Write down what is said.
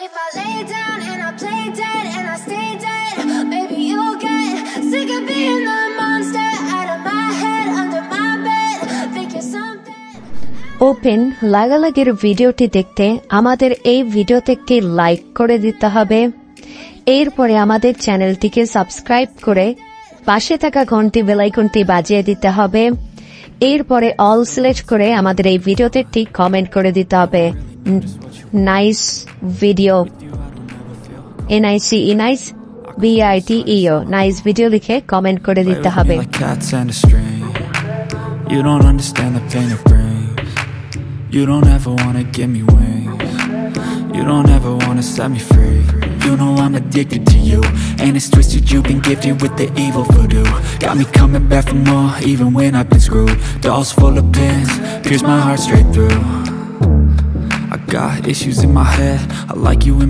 But if I lay down and I play dead and I stay dead, maybe you'll get sick of being the monster out of my head, under my bed. Think you're something. Open লাগালাগির ভিডিওটি দেখতে আমাদের এই ভিডিওতে একটি like করে দিতে হবে। এরপরে আমাদের চ্যানেলটিকে সাবস্ক্রাইব করে পাশে থাকা ঘন্টি বেল আইকনটি বাজিয়ে দিতে হবে। এরপরে অল সিলেক্ট করে আমাদের এই ভিডিওতে একটি কমেন্ট করে দিতে হবে। Nice video, NICE nice BITEO nice video লিখে কমেন্ট করে দিতে হবে। You don't understand the pain it brings. You don't ever wanna give me wings. You don't ever wanna set me free. You know I'm addicted to you, and it's twisted, you've been gifted with the evil voodoo. Got me coming back for more, even when I've been screwed. Dolls full of pins, pierce my heart straight through. I got issues in my head, I like you in